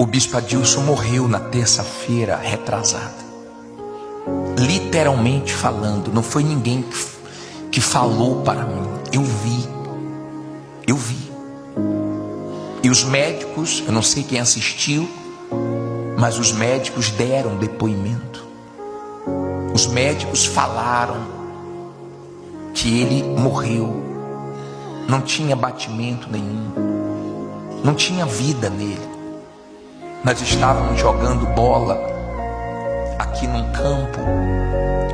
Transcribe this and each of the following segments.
O bispo Adilson morreu na terça-feira retrasada. Literalmente falando, não foi ninguém que falou para mim. Eu vi. E os médicos, eu não sei quem assistiu, mas os médicos deram depoimento. Os médicos falaram que ele morreu. Não tinha batimento nenhum, não tinha vida nele. Nós estávamos jogando bola aqui num campo,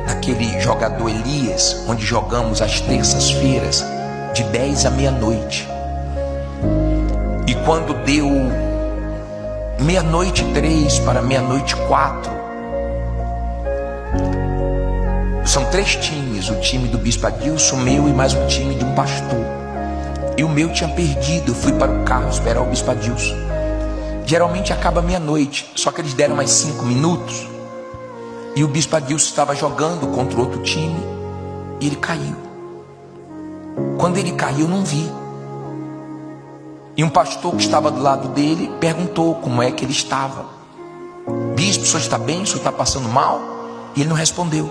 naquele jogador Elias, onde jogamos às terças-feiras, de 10 à meia-noite. E quando deu 00:03 para 00:04, são 3 times, o time do bispo Adilson, o meu e mais um time de um pastor. E o meu tinha perdido, eu fui para o carro esperar o bispo Adilson. Geralmente acaba meia-noite, só que eles deram mais 5 minutos. E o bispo Adilson estava jogando contra outro time e ele caiu. Quando ele caiu, eu não vi. E um pastor que estava do lado dele perguntou como é que ele estava. Bispo, o senhor está bem? O senhor está passando mal? E ele não respondeu.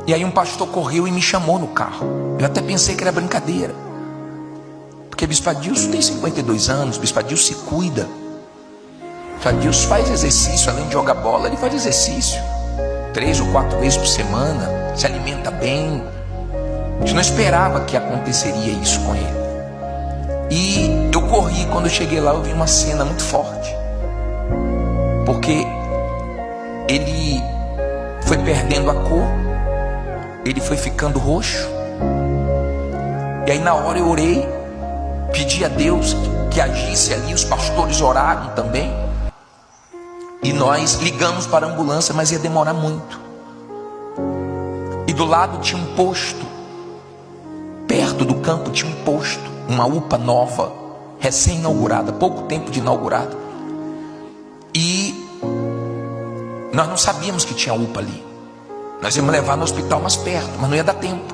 E aí um pastor correu e me chamou no carro. Eu até pensei que era brincadeira, porque bispo Adilson tem 52 anos, bispo Adilson se cuida. Bispo Adilson faz exercício, além de jogar bola, ele faz exercício 3 ou 4 vezes por semana, se alimenta bem. A gente não esperava que aconteceria isso com ele. E eu corri, quando eu cheguei lá eu vi uma cena muito forte, porque ele foi perdendo a cor, ele foi ficando roxo. E aí na hora eu orei, pedi a Deus que agisse ali, os pastores oraram também. E nós ligamos para a ambulância, mas ia demorar muito. E do lado tinha um posto, perto do campo tinha um posto, uma UPA nova, recém-inaugurada, pouco tempo de inaugurada. E nós não sabíamos que tinha UPA ali. Nós íamos levar no hospital mais perto, mas não ia dar tempo.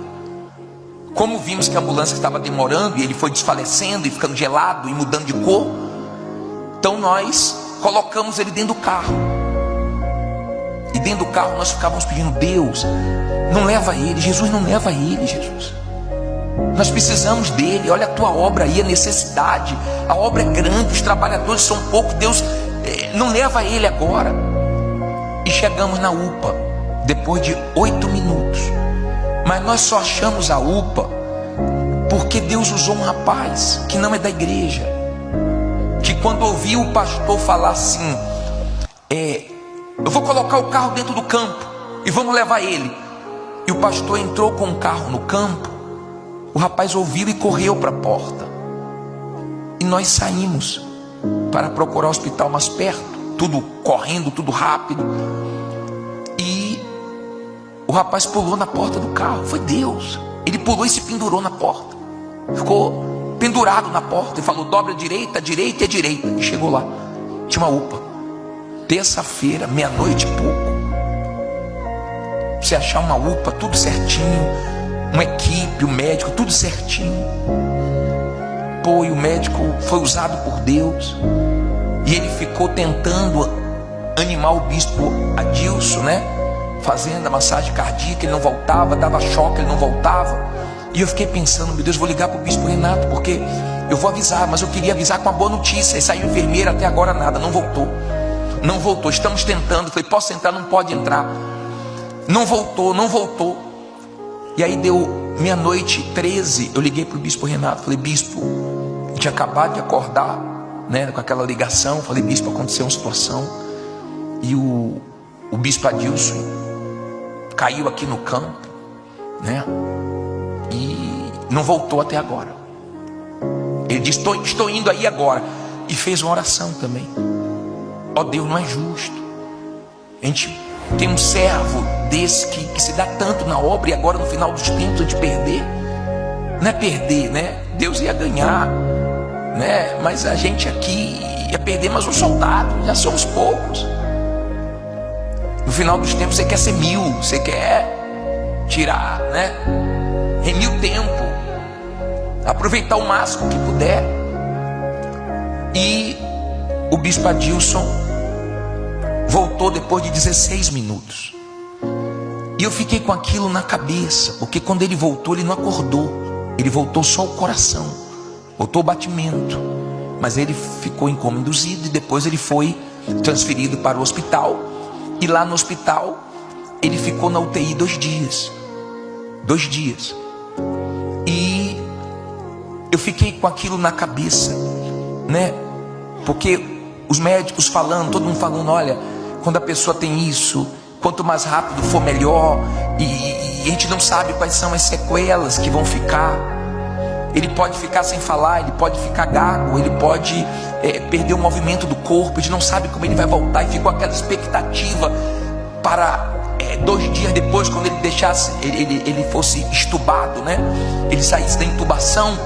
Como vimos que a ambulância estava demorando e ele foi desfalecendo e ficando gelado e mudando de cor, então nós colocamos ele dentro do carro. E dentro do carro nós ficávamos pedindo: Deus, não leva ele, Jesus, não leva ele, Jesus. Nós precisamos dele, olha a tua obra aí, a necessidade, a obra é grande, os trabalhadores são poucos, Deus, não leva ele agora. E chegamos na UPA, depois de 8 minutos. Mas nós só achamos a UPA porque Deus usou um rapaz que não é da igreja, que quando ouviu o pastor falar assim, eu vou colocar o carro dentro do campo e vamos levar ele, e o pastor entrou com o carro no campo, o rapaz ouviu e correu para a porta. E nós saímos para procurar o hospital mais perto, tudo correndo, tudo rápido. E o rapaz pulou na porta do carro. Foi Deus. Ele pulou e se pendurou na porta. Ficou pendurado na porta e falou: dobra a direita, direita e a direita. E chegou lá. Tinha uma UPA. Terça-feira, 00:00 e pouco. Você achar uma UPA, tudo certinho. Uma equipe, o médico, tudo certinho. Pô, e o médico foi usado por Deus. E ele ficou tentando animar o bispo Adilson, né? Fazendo a massagem cardíaca, ele não voltava, dava choque, ele não voltava. E eu fiquei pensando: meu Deus, vou ligar para o bispo Renato, porque eu vou avisar, mas eu queria avisar com uma boa notícia. E saiu enfermeira, até agora nada, não voltou. Não voltou, estamos tentando. Falei: posso entrar? Não pode entrar. Não voltou, não voltou. E aí deu 00:13, eu liguei para o bispo Renato. Falei: bispo, eu tinha acabado de acordar, né, com aquela ligação. Falei: bispo, aconteceu uma situação. E o bispo Adilson caiu aqui no campo, né? E não voltou até agora. Ele disse: estou indo aí agora. E fez uma oração também. Ó Deus, não é justo. A gente tem um servo desse que se dá tanto na obra, e agora no final dos tempos a gente perder. Não é perder, né? Deus ia ganhar, né? Mas a gente aqui ia perder mais um soldado. Já somos poucos. No final dos tempos você quer ser 1000, você quer tirar, né? Remir o tempo, aproveitar o máximo que puder. E o bispo Adilson voltou depois de 16 minutos. E eu fiquei com aquilo na cabeça, porque quando ele voltou, ele não acordou. Ele voltou só o coração, voltou o batimento. Mas ele ficou em coma induzido e depois ele foi transferido para o hospital. E lá no hospital, ele ficou na UTI 2 dias. 2 dias. E eu fiquei com aquilo na cabeça, né? Porque os médicos falando, todo mundo falando, olha, quando a pessoa tem isso, quanto mais rápido for melhor, e a gente não sabe quais são as sequelas que vão ficar. Ele pode ficar sem falar, ele pode ficar gago, ele pode perder o movimento do corpo, a gente não sabe como ele vai voltar, e ficou aquela expectativa para 2 dias depois, quando ele deixasse, ele fosse estubado, né? Ele saísse da intubação,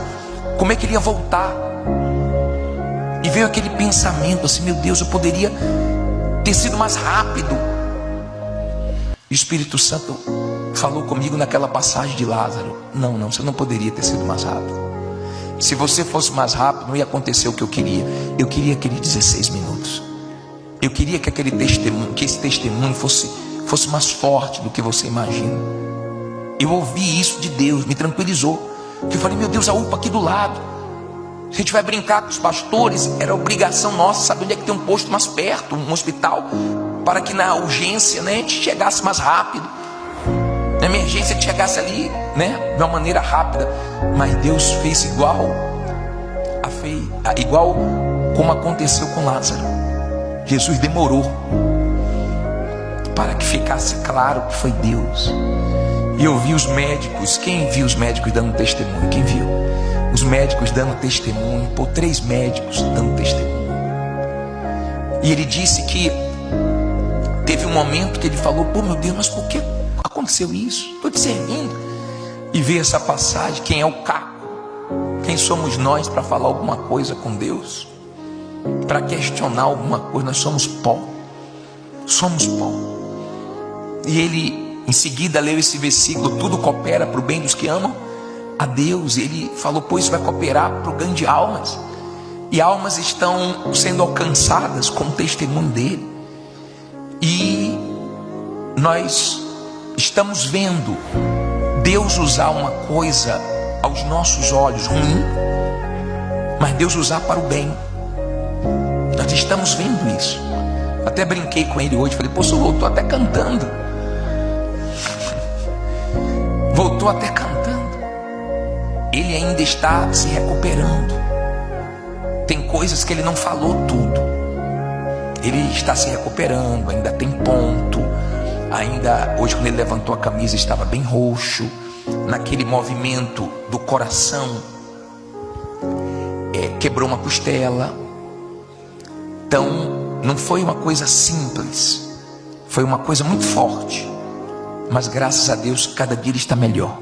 como é que ele ia voltar? E veio aquele pensamento assim, meu Deus, eu poderia ter sido mais rápido. E o Espírito Santo falou comigo naquela passagem de Lázaro: não, você não poderia ter sido mais rápido. Se você fosse mais rápido, não ia acontecer o que eu queria. Eu queria aqueles 16 minutos. Eu queria que aquele testemunho, que esse testemunho fosse mais forte do que você imagina. Eu ouvi isso de Deus, me tranquilizou. Eu falei, meu Deus, a UPA aqui do lado. Se a gente vai brincar com os pastores, era obrigação nossa saber onde é que tem um posto mais perto, um hospital, para que na urgência, né, a gente chegasse mais rápido. Na emergência a gente chegasse ali, né, de uma maneira rápida. Mas Deus fez igual como aconteceu com Lázaro. Jesus demorou para que ficasse claro que foi Deus. E eu vi os médicos. Quem viu os médicos dando testemunho? Quem viu? Os médicos dando testemunho. 3 médicos dando testemunho. E ele disse que teve um momento que ele falou, pô, meu Deus, mas por que aconteceu isso? Estou te servindo. E veio essa passagem, quem é o caco? Quem somos nós para falar alguma coisa com Deus? Para questionar alguma coisa? Nós somos pó. Somos pó. E ele em seguida leu esse versículo: tudo coopera para o bem dos que amam a Deus. E ele falou, pois isso vai cooperar para o ganho de almas. E almas estão sendo alcançadas com o testemunho dele. E nós estamos vendo Deus usar uma coisa aos nossos olhos ruim, mas Deus usar para o bem. Nós estamos vendo isso. Até brinquei com ele hoje, falei, pô, você voltou até cantando. Voltou até cantando. Ele ainda está se recuperando. Tem coisas que ele não falou tudo. Ele está se recuperando, ainda tem ponto. Ainda hoje, quando ele levantou a camisa, estava bem roxo. Naquele movimento do coração, quebrou uma costela. Então não foi uma coisa simples, foi uma coisa muito forte. Mas graças a Deus, cada dia ele está melhor.